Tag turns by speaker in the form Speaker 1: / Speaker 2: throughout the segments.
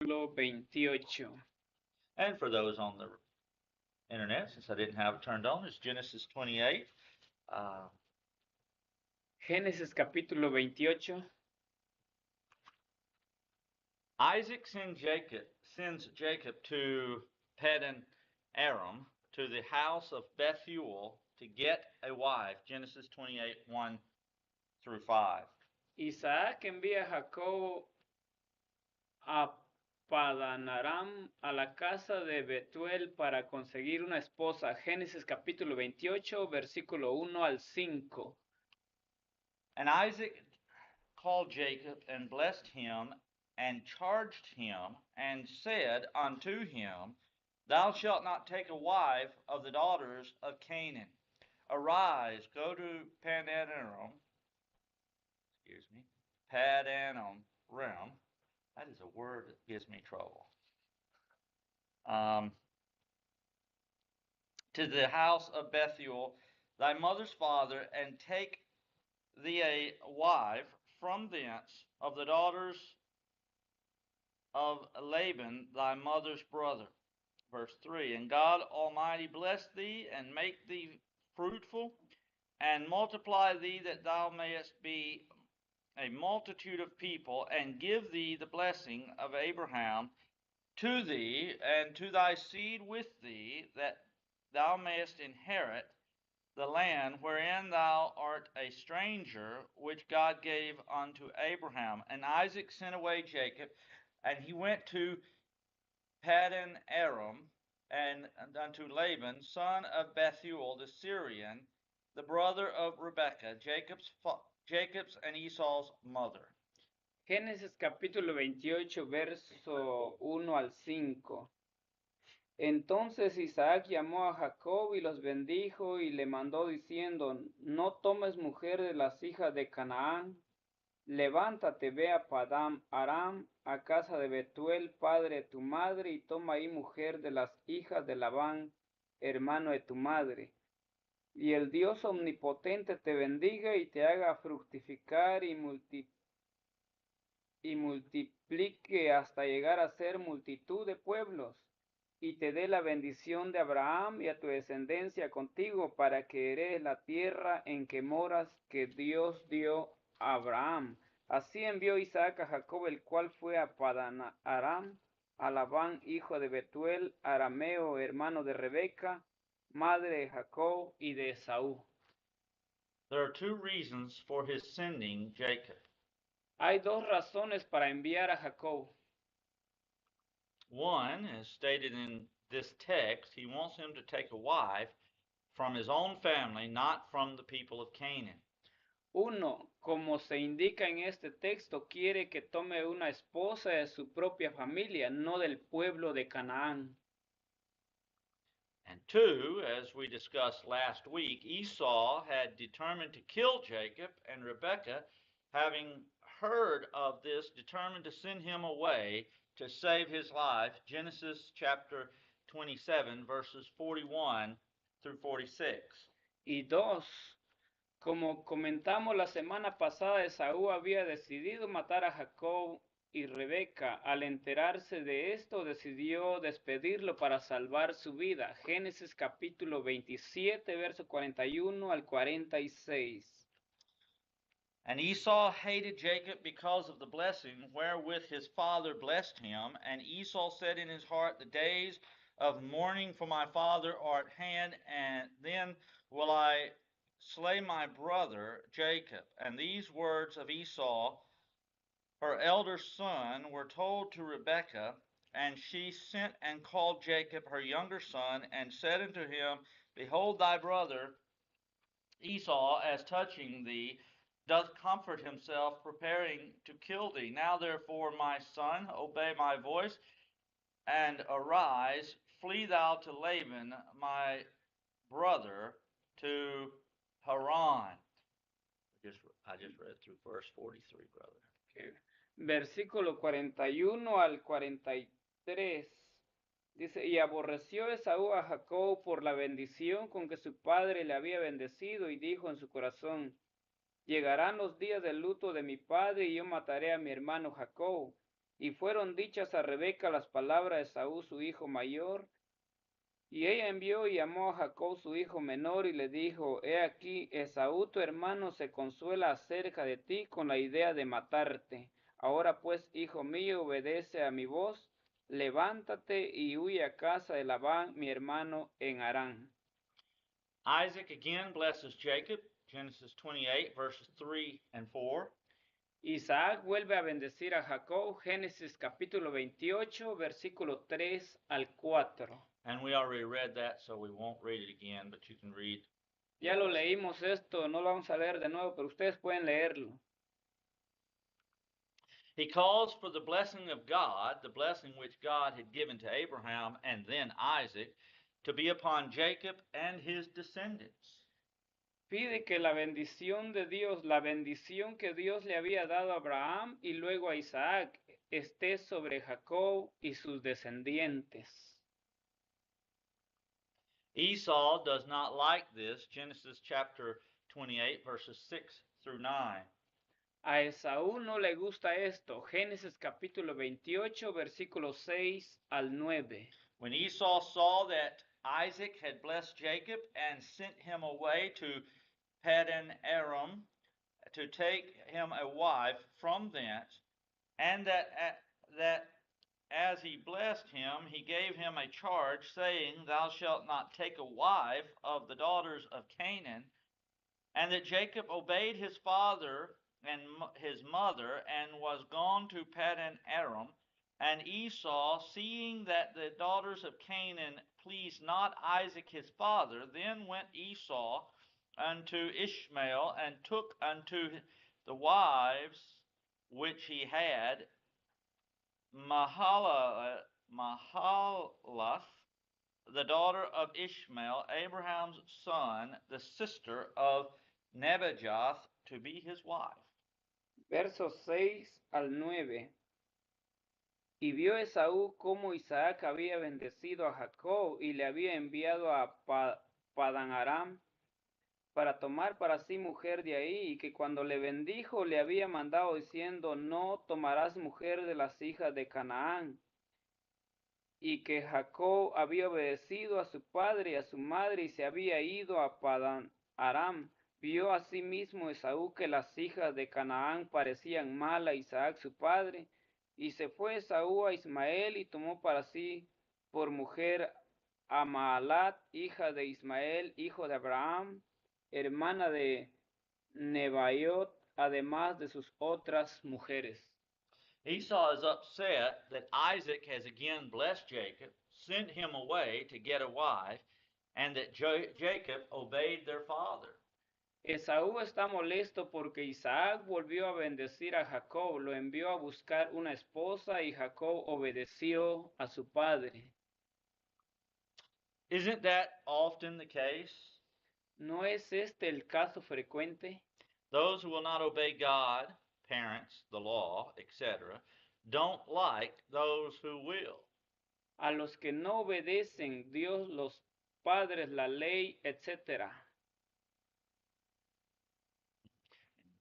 Speaker 1: Capítulo 28.
Speaker 2: And for those on the internet, since I didn't have it turned on, it's Genesis 28. Uh,
Speaker 1: Génesis capítulo 28.
Speaker 2: Isaac sends Jacob to Padan Aram, to the house of Bethuel, to get a wife. Genesis 28, 1 through 5.
Speaker 1: Isaac envía a Jacob a Padanaram a la casa de Betuel para conseguir una esposa. Génesis capítulo 28, versículo 1 al 5.
Speaker 2: And Isaac called Jacob and blessed him and charged him and said unto him, Thou shalt not take a wife of the daughters of Canaan. Arise, go to Padanam. That is a word that gives me trouble. To the house of Bethuel, thy mother's father, and take thee a wife from thence of the daughters of Laban, thy mother's brother. Verse 3, And God Almighty bless thee, and make thee fruitful, and multiply thee, that thou mayest be a multitude of people, and give thee the blessing of Abraham to thee, and to thy seed with thee, that thou mayest inherit the land wherein thou art a stranger, which God gave unto Abraham. And Isaac sent away Jacob, and he went to Padan Aram, and unto Laban, son of Bethuel the Syrian, the brother of Rebekah, Jacob's and Esau's mother.
Speaker 1: Génesis capítulo 28, verso 1 al 5. Entonces Isaac llamó a Jacob y los bendijo y le mandó diciendo, no tomes mujer de las hijas de Canaán, levántate, ve a Padam Aram, a casa de Betuel, padre de tu madre, y toma ahí mujer de las hijas de Labán, hermano de tu madre. Y el Dios omnipotente te bendiga y te haga fructificar y multiplique hasta llegar a ser multitud de pueblos, y te dé la bendición de Abraham y a tu descendencia contigo, para que heredes la tierra en que moras, que Dios dio a Abraham. Así envió Isaac a Jacob, el cual fue a Padan Aram, a Labán, hijo de Betuel, arameo, hermano de Rebeca, madre de Jacob y de Esaú.
Speaker 2: There are two reasons for his sending Jacob.
Speaker 1: Hay dos razones para enviar a Jacob.
Speaker 2: One, as stated in this text, he wants him to take a wife from his own family, not from the people of Canaan.
Speaker 1: Uno, como se indica en este texto, quiere que tome una esposa de su propia familia, no del pueblo de Canaán.
Speaker 2: And two, as we discussed last week, Esau had determined to kill Jacob, and Rebekah, having heard of this, determined to send him away to save his life. Genesis chapter 27, verses 41 through 46.
Speaker 1: Y dos, como comentamos la semana pasada, Esaú había decidido matar a Jacob y Rebeca. Al enterarse de esto, decidió despedirlo para salvar su vida. Génesis capítulo 27, verso 41 al 46.
Speaker 2: And Esau hated Jacob because of the blessing wherewith his father blessed him. And Esau said in his heart, The days of mourning for my father are at hand, and then will I slay my brother Jacob. And these words of Esau, her elder son, were told to Rebekah, and she sent and called Jacob her younger son, and said unto him, Behold, thy brother Esau, as touching thee, doth comfort himself, preparing to kill thee. Now therefore, my son, obey my voice, and arise, flee thou to Laban, my brother, to Haran. I just read through verse 43, brother.
Speaker 1: Okay. Versículo 41 al 43. Dice, y aborreció Esaú a Jacob por la bendición con que su padre le había bendecido, y dijo en su corazón, llegarán los días del luto de mi padre, y yo mataré a mi hermano Jacob. Y fueron dichas a Rebeca las palabras de Esaú su hijo mayor, y ella envió y llamó a Jacob su hijo menor y le dijo, he aquí, Esaú tu hermano se consuela acerca de ti con la idea de matarte. Ahora pues, hijo mío, obedece a mi voz, levántate y huye a casa de Labán, mi hermano, en Harán.
Speaker 2: Isaac again blesses Jacob, Genesis 28, verses 3 and 4.
Speaker 1: Isaac vuelve a bendecir a Jacob, Génesis capítulo 28, versículo 3 al 4.
Speaker 2: And we already read that, so we won't read it again, but you can read.
Speaker 1: Ya lo leímos esto, no lo vamos a leer de nuevo, pero ustedes pueden leerlo.
Speaker 2: He calls for the blessing of God, the blessing which God had given to Abraham and then Isaac, to be upon Jacob and his descendants.
Speaker 1: Pide que la bendición de Dios, la bendición que Dios le había dado a Abraham y luego a Isaac, esté sobre Jacob y sus descendientes.
Speaker 2: Esau does not like this, Genesis chapter 28, verses 6 through 9.
Speaker 1: A Esaú no le gusta esto, Génesis capítulo 28, versículos 6 al 9.
Speaker 2: When Esau saw that Isaac had blessed Jacob and sent him away to Paddan Aram to take him a wife from thence, and that as he blessed him, he gave him a charge, saying, Thou shalt not take a wife of the daughters of Canaan, and that Jacob obeyed his father and his mother, and was gone to Paddan Aram. And Esau, seeing that the daughters of Canaan pleased not Isaac his father, then went Esau unto Ishmael, and took unto the wives which he had Mahalath, the daughter of Ishmael, Abraham's son, the sister of Nebajoth, to be his wife.
Speaker 1: Versos 6 al 9. Y vio Esaú cómo Isaac había bendecido a Jacob y le había enviado a Paddan Aram para tomar para sí mujer de ahí, y que cuando le bendijo le había mandado diciendo, no tomarás mujer de las hijas de Canaán, y que Jacob había obedecido a su padre y a su madre y se había ido a Paddan Aram. Vio asimismo Esaú que las hijas de Canaán parecían mal a Isaac su padre, y se fue Esaú a Ismael y tomó para sí por mujer a Maalat, hija de Ismael, hijo de Abraham, hermana de Nebaiot, además de sus otras mujeres.
Speaker 2: Esau is upset that Isaac has again blessed Jacob, sent him away to get a wife, and that Jacob obeyed their father.
Speaker 1: Esaú está molesto porque Isaac volvió a bendecir a Jacob, lo envió a buscar una esposa y Jacob obedeció a su padre.
Speaker 2: Isn't that often the case?
Speaker 1: ¿No es este el caso frecuente?
Speaker 2: Those who will not obey God, parents, the law, etc., don't like those who will.
Speaker 1: A los que no obedecen Dios, los padres, la ley, etc.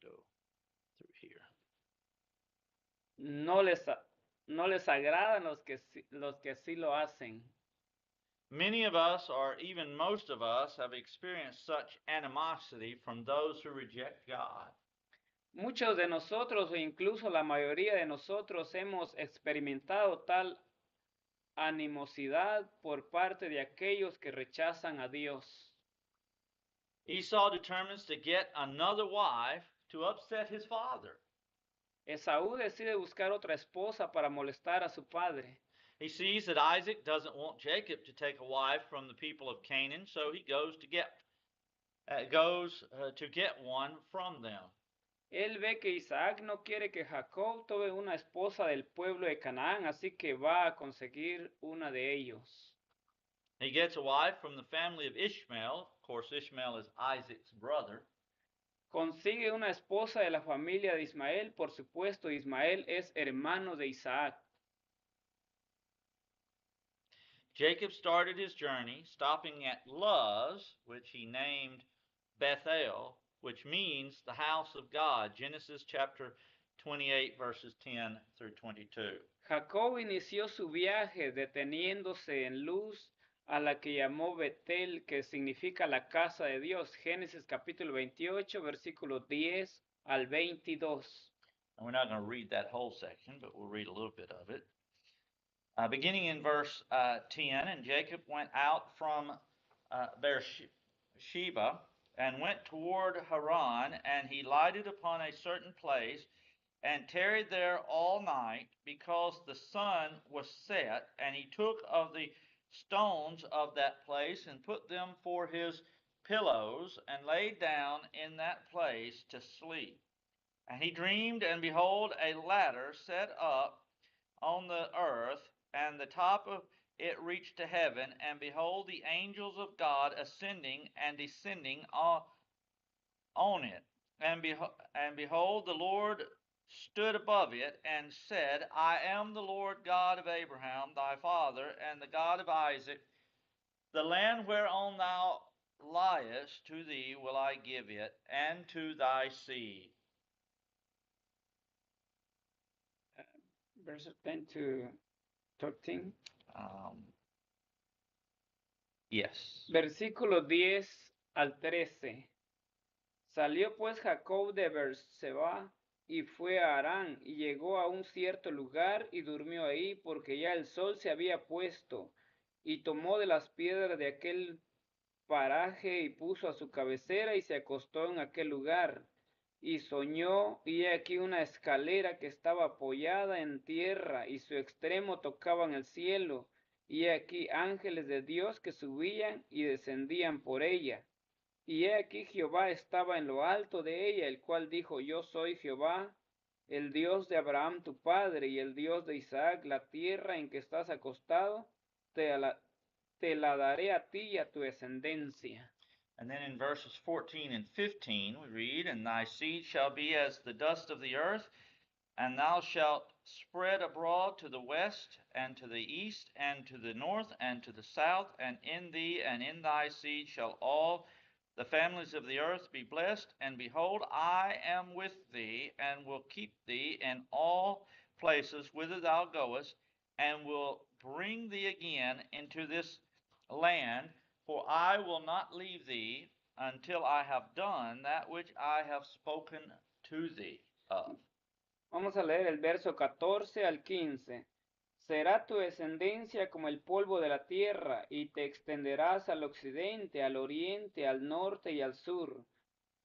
Speaker 2: Through here.
Speaker 1: No les agradan los que sí lo hacen.
Speaker 2: Many of us, or even most of us, have experienced such animosity from those who reject God.
Speaker 1: Muchos de nosotros, o incluso la mayoría de nosotros, hemos experimentado tal animosidad por parte de aquellos que rechazan a Dios.
Speaker 2: Esau determines to get another wife to upset his father.
Speaker 1: Esaú decide buscar otra esposa para molestar a su padre.
Speaker 2: He sees that Isaac doesn't want Jacob to take a wife from the people of Canaan, so he goes to get one from them.
Speaker 1: Él ve que Isaac no quiere que Jacob tome una esposa del pueblo de Canaán, así que va a conseguir una de ellos.
Speaker 2: He gets a wife from the family of Ishmael. Of course, Ishmael is Isaac's brother.
Speaker 1: Consigue una esposa de la familia de Ismael, por supuesto, Ismael es hermano de Isaac.
Speaker 2: Jacob started his journey, stopping at Luz, which he named Bethel, which means the house of God. Genesis chapter 28, verses 10 through 22.
Speaker 1: Jacob inició su viaje deteniéndose en Luz, a la que llamó Betel, que significa la casa de Dios. Génesis capítulo 28, versículos 10 al 22.
Speaker 2: And we're not going to read that whole section, but we'll read a little bit of it. Beginning in verse 10, and Jacob went out from Beersheba and went toward Haran, and he lighted upon a certain place and tarried there all night, because the sun was set. And he took of the stones of that place and put them for his pillows, and laid down in that place to sleep. And he dreamed, and behold, a ladder set up on the earth, and the top of it reached to heaven. And behold, the angels of God ascending and descending on it. And behold, the Lord stood above it, and said, I am the Lord God of Abraham thy father, and the God of Isaac. The land whereon thou liest, to thee will I give it, and to thy seed.
Speaker 1: Verses 10 to 13.
Speaker 2: Yes.
Speaker 1: Versículo 10 al 13. Salió pues Jacob de Beerseba y fue a Harán, y llegó a un cierto lugar y durmió ahí, porque ya el sol se había puesto, y tomó de las piedras de aquel paraje y puso a su cabecera y se acostó en aquel lugar. Y soñó, y he aquí una escalera que estaba apoyada en tierra, y su extremo tocaba en el cielo, y he aquí ángeles de Dios que subían y descendían por ella. Y he aquí Jehová estaba en lo alto de ella, el cual dijo, yo soy Jehová, el Dios de Abraham tu padre, y el Dios de Isaac. La tierra en que estás acostado, te la daré a ti y a tu descendencia.
Speaker 2: And then in verses 14 and 15 we read, And thy seed shall be as the dust of the earth, and thou shalt spread abroad to the west, and to the east, and to the north, and to the south. And in thee and in thy seed shall all the families of the earth be blessed. And behold, I am with thee, and will keep thee in all places whither thou goest, and will bring thee again into this land. For I will not leave thee until I have done that which I have spoken to thee of.
Speaker 1: Vamos a leer el verso 14 al 15. Será tu descendencia como el polvo de la tierra, y te extenderás al occidente, al oriente, al norte y al sur.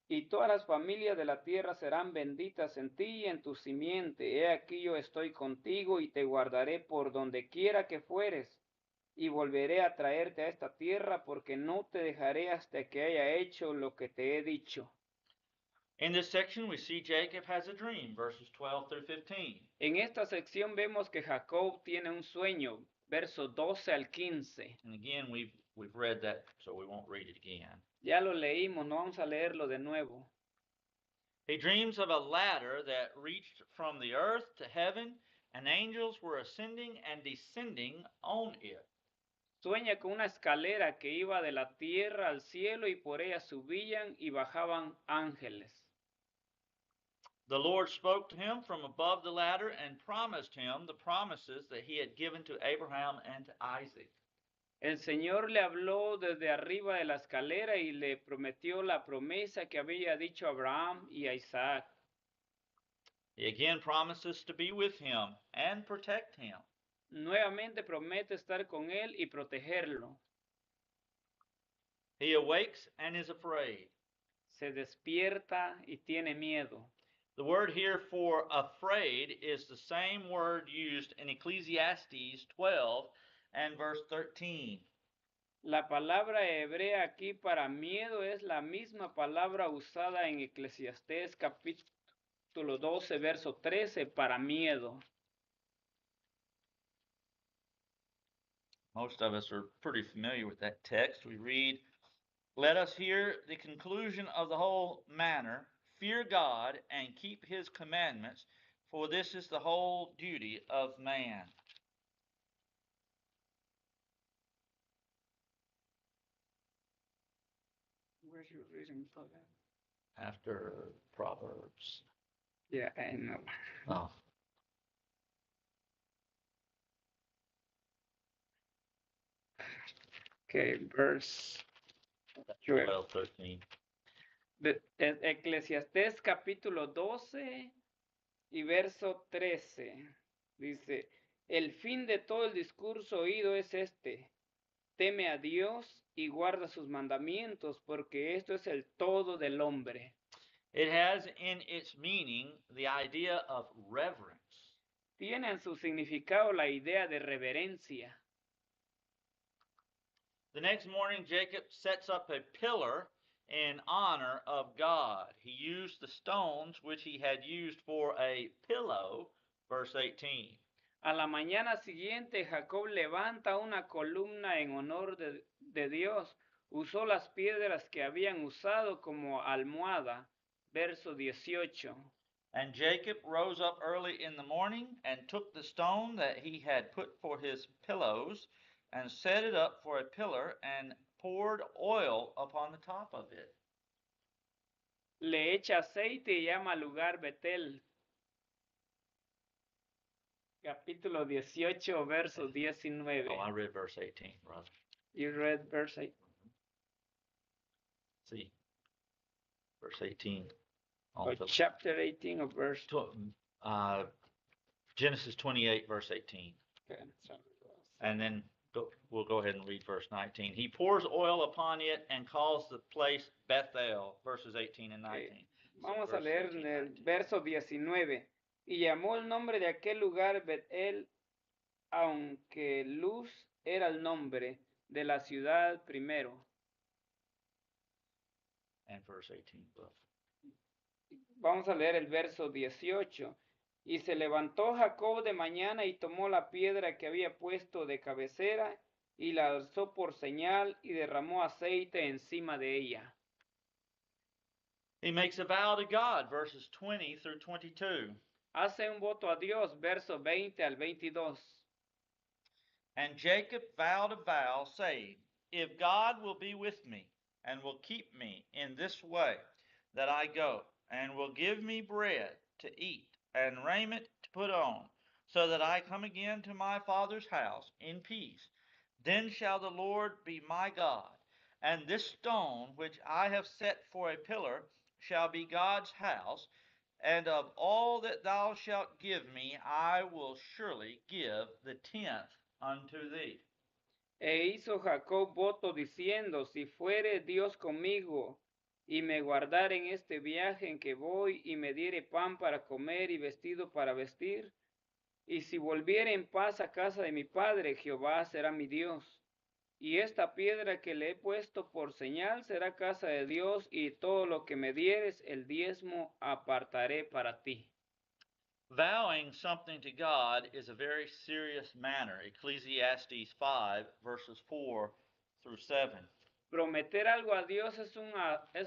Speaker 1: Y todas las familias de la tierra serán benditas en ti y en tu simiente. He aquí yo estoy contigo y te guardaré por donde quiera que fueres. Y volveré a traerte a esta tierra, porque no te dejaré hasta que haya hecho lo que te he dicho.
Speaker 2: In this section, we see Jacob has a dream, verses 12 through 15.
Speaker 1: En esta sección vemos que Jacob tiene un sueño, versos 12 al 15.
Speaker 2: And again, we've read that, so we won't read it again.
Speaker 1: Ya lo leímos, no vamos a leerlo de nuevo.
Speaker 2: He dreams of a ladder that reached from the earth to heaven, and angels were ascending and descending on it.
Speaker 1: Sueña con una escalera que iba de la tierra al cielo, y por ella subían y bajaban ángeles.
Speaker 2: The Lord spoke to him from above the ladder and promised him the promises that he had given to Abraham and to Isaac.
Speaker 1: El Señor le habló desde arriba de la escalera y le prometió la promesa que había dicho a Abraham y a Isaac.
Speaker 2: He again promises to be with him and protect him.
Speaker 1: Nuevamente promete estar con él y protegerlo.
Speaker 2: He awakes and is afraid.
Speaker 1: Se despierta y tiene miedo.
Speaker 2: The word here for afraid is the same word used in Ecclesiastes 12 and verse 13.
Speaker 1: La palabra hebrea aquí para miedo es la misma palabra usada en Eclesiastés capítulo 12, verso 13, para miedo.
Speaker 2: Most of us are pretty familiar with that text. We read, Let us hear the conclusion of the whole matter. Fear God and keep his commandments, for this is the whole duty of man.
Speaker 1: Where's your reading for that?
Speaker 2: After Proverbs.
Speaker 1: Yeah, I know.
Speaker 2: Oh,
Speaker 1: Okay, verse 12.
Speaker 2: 12, 13.
Speaker 1: Eclesiastés capítulo 12 y verso 13. Dice, el fin de todo el discurso oído es este: teme a Dios y guarda sus mandamientos, porque esto es el todo del hombre.
Speaker 2: It has in its meaning the idea of reverence.
Speaker 1: Tiene en su significado la idea de reverencia.
Speaker 2: The next morning, Jacob sets up a pillar in honor of God. He used the stones which he had used for a pillow, verse 18.
Speaker 1: A la mañana siguiente, Jacob levanta una columna en honor de Dios. Usó las piedras que habían usado como almohada. Verso 18.
Speaker 2: And Jacob rose up early in the morning and took the stone that he had put for his pillows and set it up for a pillar and poured oil upon the top of it.
Speaker 1: Le echa aceite y llama al lugar Betel. Capítulo 18, verso 19.
Speaker 2: Oh, I read verse 18, brother.
Speaker 1: You read verse 8.
Speaker 2: See, verse 18.
Speaker 1: Chapter 18 of verse.
Speaker 2: Genesis 28, verse 18.
Speaker 1: Okay,
Speaker 2: and then we'll go ahead and read verse 19. He pours oil upon it and calls the place Bethel, verses 18 and 19.
Speaker 1: Okay. Vamos a leer en el verso 19. Y llamó el nombre de aquel lugar Betel, aunque Luz era el nombre de la ciudad primero.
Speaker 2: And verse 18.
Speaker 1: Vamos a leer el verso 18. Y se levantó Jacob de mañana y tomó la piedra que había puesto de cabecera y la alzó por señal y derramó aceite encima de ella.
Speaker 2: He makes a vow to God, verses 20 through 22.
Speaker 1: Hace un voto a Dios, verso 20 al 22.
Speaker 2: And Jacob vowed a vow, saying, if God will be with me, and will keep me in this way that I go, and will give me bread to eat, and raiment to put on, so that I come again to my father's house in peace, then shall the Lord be my God, and this stone which I have set for a pillar shall be God's house, and of all that thou shalt give me, I will surely give the 10th unto thee.
Speaker 1: E hizo Jacob voto diciendo, si fuere Dios conmigo, y me guardare en este viaje en que voy, y me diere pan para comer y vestido para vestir, y si volviere en paz a casa de mi padre, Jehová será mi Dios. Y esta piedra que le he puesto por señal será casa de Dios, y todo lo que me dieres, el diezmo apartaré para ti.
Speaker 2: Vowing something to God is a very serious matter. Ecclesiastes 5, verses 4 through 7.
Speaker 1: Prometer algo a Dios es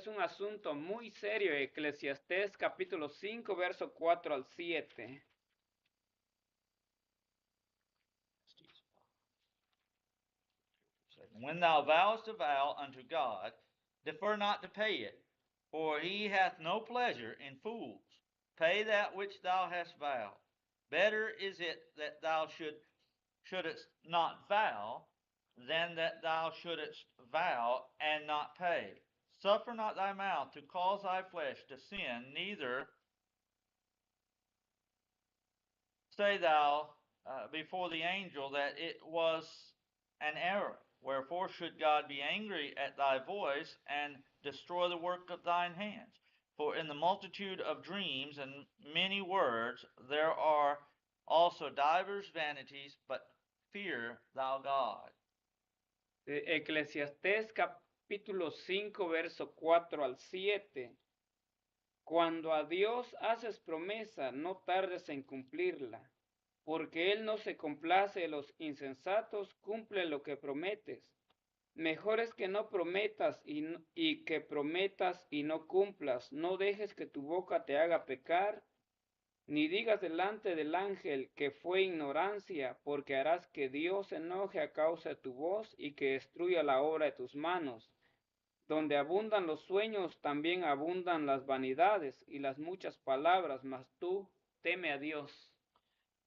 Speaker 1: un asunto muy serio. Eclesiastés capítulo 5, verso 4 al 7.
Speaker 2: When thou vowest a vow unto God, defer not to pay it, for he hath no pleasure in fools. Pay that which thou hast vowed. Better is it that thou shouldest not vow, than that thou shouldest vow and not pay. Suffer not thy mouth to cause thy flesh to sin, neither say thou before the angel that it was an error. Wherefore should God be angry at thy voice and destroy the work of thine hands? For in the multitude of dreams and many words there are also divers vanities, but fear thou God.
Speaker 1: Eclesiastés capítulo 5, verso 4 al 7. Cuando a Dios haces promesa, no tardes en cumplirla, porque Él no se complace de los insensatos, cumple lo que prometes. Mejor es que no prometas y que prometas y no cumplas. No dejes que tu boca te haga pecar, ni digas delante del ángel que fue ignorancia, porque harás que Dios se enoje a causa de tu voz y que destruya la obra de tus manos. Donde abundan los sueños, también abundan las vanidades y las muchas palabras, mas tú teme a Dios.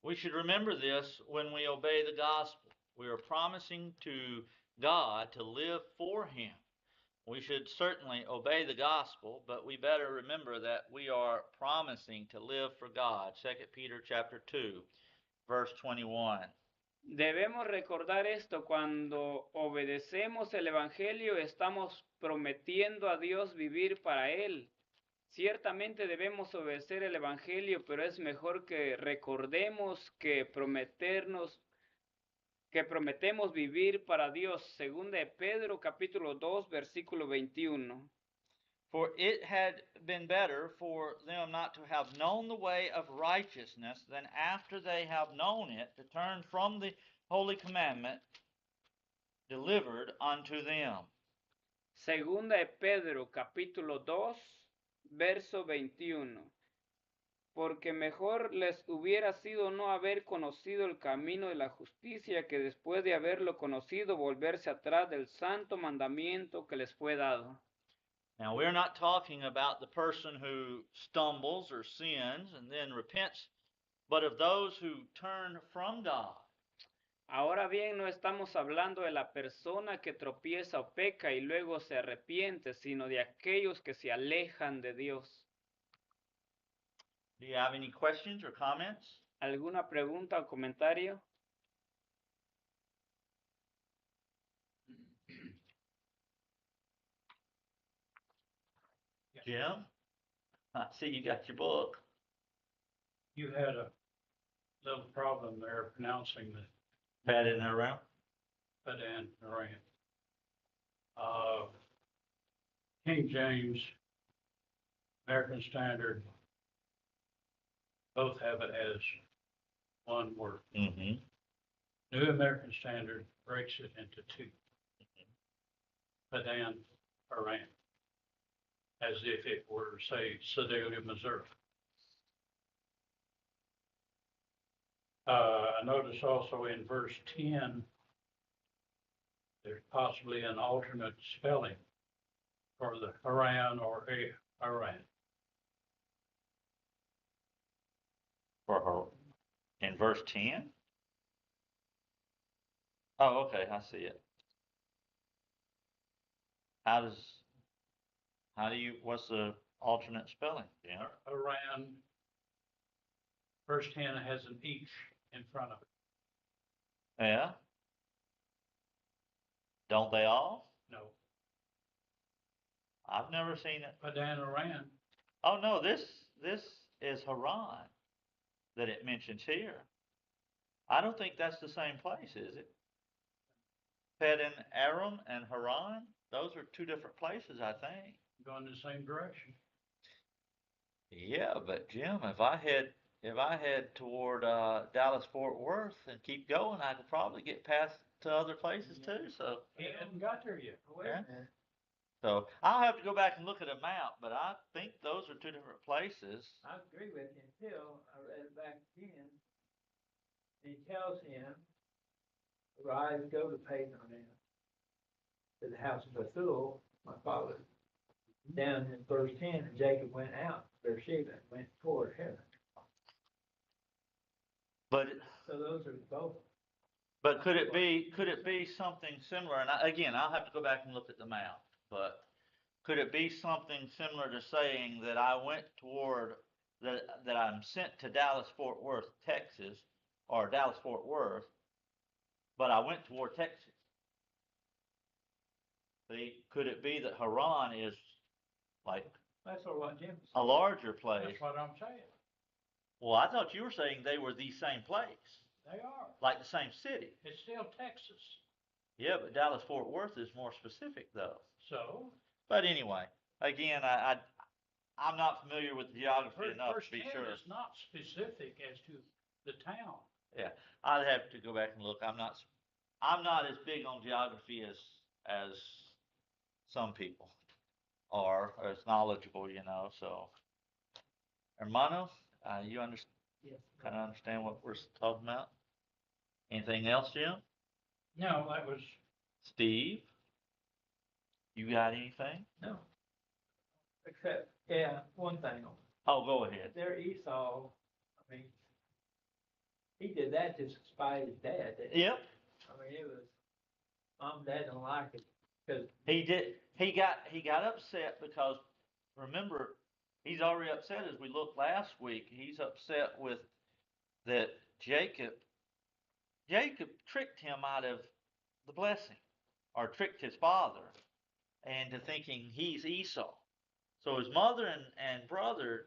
Speaker 2: We should remember this when we obey the gospel. We are promising to God to live for Him. We should certainly obey the gospel, but we better remember that we are promising to live for God. 2 Peter chapter 2, verse 21.
Speaker 1: Debemos recordar esto cuando obedecemos el Evangelio, estamos prometiendo a Dios vivir para Él. Ciertamente debemos obedecer el Evangelio, pero es mejor que recordemos que prometemos vivir para Dios. Segunda de Pedro capítulo 2 versículo 21.
Speaker 2: For it had been better for them not to have known the way of righteousness than after they have known it to turn from the holy commandment delivered unto them.
Speaker 1: Segunda de Pedro capítulo 2 verso 21. Porque mejor les hubiera sido no haber conocido el camino de la justicia que después de haberlo conocido volverse atrás del santo mandamiento que les fue dado.
Speaker 2: Now, we're not talking about the person who stumbles or sins and then repents, but of those who turn from God.
Speaker 1: Ahora bien, no estamos hablando de la persona que tropieza o peca y luego se arrepiente, sino de aquellos que se alejan de Dios.
Speaker 2: Do you have any questions or comments?
Speaker 1: ¿Alguna pregunta o comentario?
Speaker 2: Jim? I see you got your book.
Speaker 3: You had a little problem there pronouncing the
Speaker 2: Pat in there around?
Speaker 3: Padan Aram. King James, American Standard, both have it as one word.
Speaker 2: Mm-hmm.
Speaker 3: New American Standard breaks it into two. Padan Aram, as if it were, say, Sedalia, Missouri. I notice also in verse 10, there's possibly an alternate spelling for the Haran or Aran.
Speaker 2: For her. In verse 10? Oh, okay, I see it. What's the alternate spelling? Yeah.
Speaker 3: Aran, verse 10 has an each in front of it.
Speaker 2: Yeah? Don't they all?
Speaker 3: No.
Speaker 2: I've never seen it.
Speaker 3: Padan Aran.
Speaker 2: Oh, no, this is Haran that it mentions here. I don't think that's the same place, is it? Padan Aram and Haran, those are two different places, I think.
Speaker 3: Going in the same direction.
Speaker 2: Yeah, but Jim, if I head toward Dallas Fort Worth and keep going, I could probably get past to other places too. So
Speaker 3: He hadn't got there yet.
Speaker 2: yeah. So I'll have to go back and look at a map, but I think those are two different places.
Speaker 4: I agree with you until I read it back again. He tells him, "Arise, go to Padan, to the house of Bethuel, my father." Down in verse 10, and Jacob went out, Beersheba, and went toward heaven.
Speaker 2: But
Speaker 4: So those are both.
Speaker 2: But could it be something similar? And again, I'll have to go back and look at the map. But could it be something similar to saying that I went toward that I'm sent to Dallas Fort Worth, Texas, or Dallas Fort Worth, but I went toward Texas? See, could it be that Haran is like
Speaker 4: That's what Jim said.
Speaker 2: a larger place?
Speaker 3: That's what I'm saying.
Speaker 2: Well, I thought you were saying they were the same place,
Speaker 3: They are.
Speaker 2: like the same city.
Speaker 3: It's still Texas.
Speaker 2: Yeah, but Dallas Fort Worth is more specific though.
Speaker 3: So.
Speaker 2: But anyway, again, I'm not familiar with the geography enough
Speaker 3: Verse
Speaker 2: to be
Speaker 3: 10
Speaker 2: sure.
Speaker 3: is not specific as to the town.
Speaker 2: Yeah, I'd have to go back and look. I'm not as big on geography as some people are, or as knowledgeable, you know. So, hermano, you
Speaker 4: Yes.
Speaker 2: kind of understand what we're talking about? Anything else, Jim?
Speaker 3: No, that was.
Speaker 2: Steve, you got anything?
Speaker 4: No. Except, yeah, one thing.
Speaker 2: Oh, go ahead.
Speaker 4: There Esau I mean, he did that to spite his dad. Didn't he?
Speaker 2: Yep.
Speaker 4: I mean, it was mom and dad don't like it because
Speaker 2: He did. He got upset because remember he's already upset as we looked last week. He's upset with that Jacob tricked him out of the blessing, or tricked his father into thinking he's Esau. So his mother and brother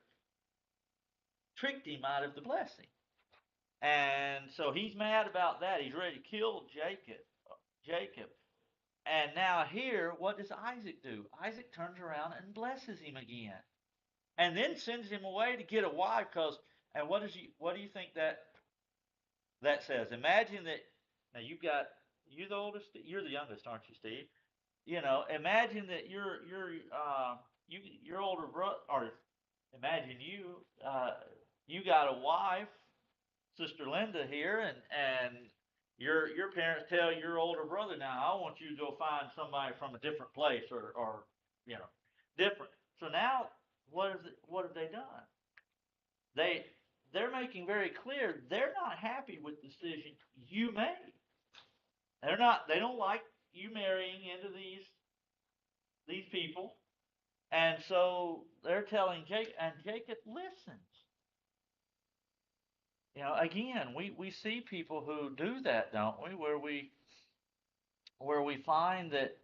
Speaker 2: tricked him out of the blessing. And so he's mad about that. He's ready to kill Jacob. And now here, what does Isaac do? Isaac turns around and blesses him again. And then sends him away to get a wife, and what do you think that says? Imagine that now you're the oldest, you're the youngest, aren't you, Steve? Imagine that your older brother, or imagine you got a wife, Sister Linda here, and your parents tell your older brother, now I want you to go find somebody from a different place, or different. So now what have they done? They're making very clear they're not happy with the decision you made. They don't like you marrying into these people. And so they're telling Jacob, and Jacob listens. Again, we see people who do that, don't we? Where we find that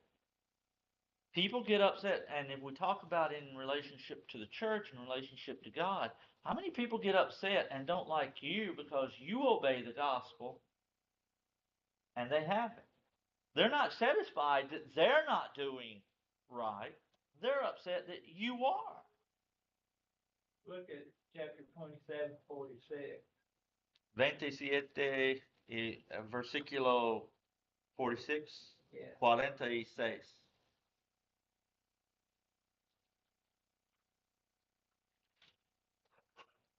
Speaker 2: people get upset, and if we talk about it in relationship to the church, in relationship to God, how many people get upset and don't like you because you obey the gospel and they haven't? They're not satisfied that they're not doing right. They're upset that you are.
Speaker 4: look at chapter 27, 46.
Speaker 2: 27 versículo 46,
Speaker 4: Yeah.
Speaker 2: 46.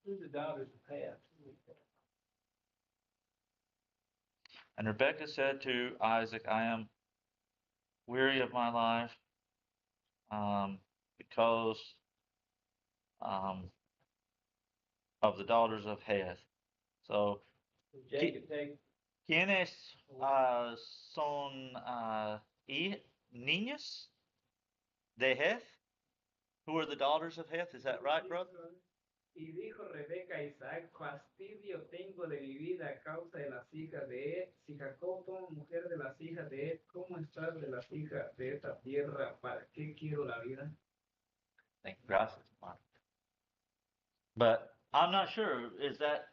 Speaker 4: Who's the daughters of Heth?
Speaker 2: And Rebekah said to Isaac, I am weary of my life, because um, of the daughters of Heth. So,
Speaker 4: Jacob take
Speaker 2: ¿quiénes son niños de Heth? Who are the daughters of Heth? Is that right, brother?
Speaker 4: Y dijo Rebeca a Isaac, fastidio tengo de mi vida a causa de las hijas de Ed. Si Jacob toma mujer de las hijas de Ed, ¿cómo estar de las hijas de esta tierra? ¿Para qué quiero la vida?
Speaker 2: Thank you, gracias. But I'm not sure. Is that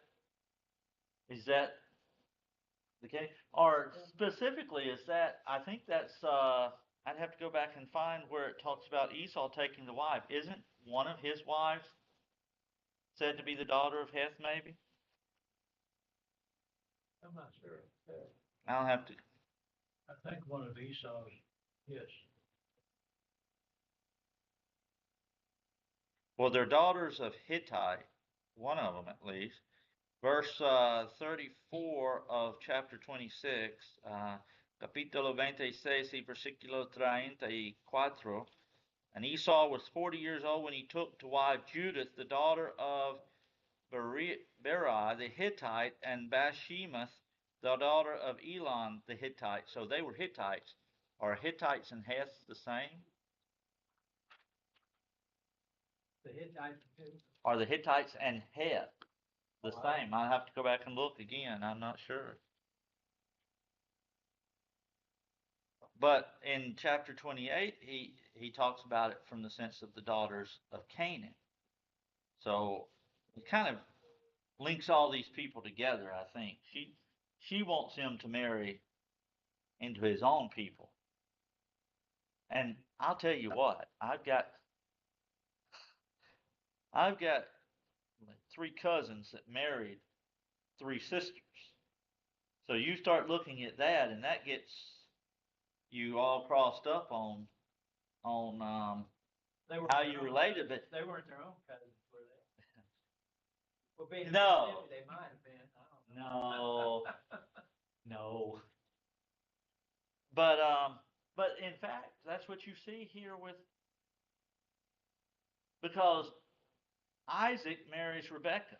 Speaker 2: the case? Or specifically, is that, I think that's, I'd have to go back and find where it talks about Esau taking the wife. Isn't one of his wives said to be the daughter of Heth, maybe?
Speaker 4: I'm not sure.
Speaker 2: I'll have to.
Speaker 3: I think one of Esau's, yes.
Speaker 2: Well, they're daughters of Hittite, one of them at least. Verse 34 of chapter 26, capítulo 26 y versículo 34. And Esau was 40 years old when he took to wife Judith, the daughter of Beri the Hittite, and Bashemath, the daughter of Elon the Hittite. So they were Hittites. Are Hittites and Heth the same?
Speaker 4: The Hittites.
Speaker 2: Are the Hittites and Heth the same? I'll have to go back and look again. I'm not sure. But in chapter 28, he talks about it from the sense of the daughters of Canaan. So it kind of links all these people together, I think. She wants him to marry into his own people. And I'll tell you what, I've got like 3 cousins that married 3 sisters. So you start looking at that, and that gets you all crossed up on how you related, but
Speaker 4: They weren't their own cousins, were they? Well, being
Speaker 2: no,
Speaker 4: Mississippi, they might have been. I don't know.
Speaker 2: no. But in fact, that's what you see here because Isaac marries Rebekah.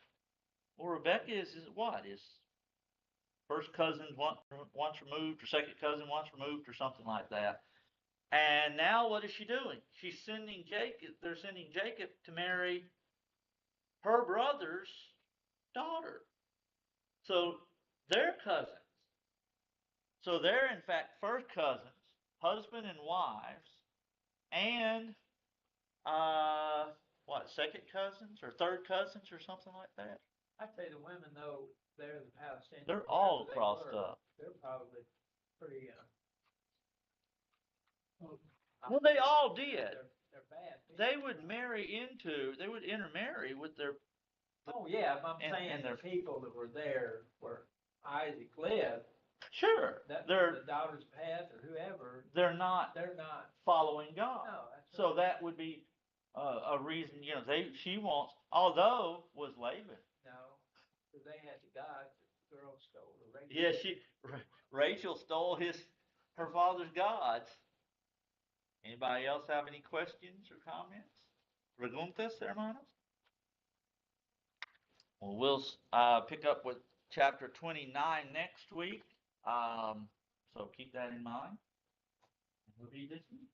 Speaker 2: Well, Rebecca is what? Is first cousin once removed, or second cousin once removed, or something like that. And now what is she doing? She's sending Jacob. They're sending Jacob to marry her brother's daughter. So they're cousins. So they're in fact first cousins, husband and wives, and what, second cousins or third cousins or something like that.
Speaker 4: I say the women though, they're the Palestinians.
Speaker 2: They're all crossed up.
Speaker 4: They're probably pretty.
Speaker 2: Well, they all did.
Speaker 4: They're bad.
Speaker 2: They would intermarry with their.
Speaker 4: Oh yeah, I'm saying
Speaker 2: and
Speaker 4: the people that were there where Isaac lived.
Speaker 2: Sure,
Speaker 4: The daughter's pet or whoever.
Speaker 2: They're not following God.
Speaker 4: No,
Speaker 2: so that would be a reason. She wants. Although was Laban.
Speaker 4: No, because they had the gods. The girl stole the Rachel.
Speaker 2: Yeah, Rachel stole her father's gods. Anybody else have any questions or comments? Preguntas, hermanos? Well, we'll pick up with chapter 29 next week. So keep that in mind. We'll be this week.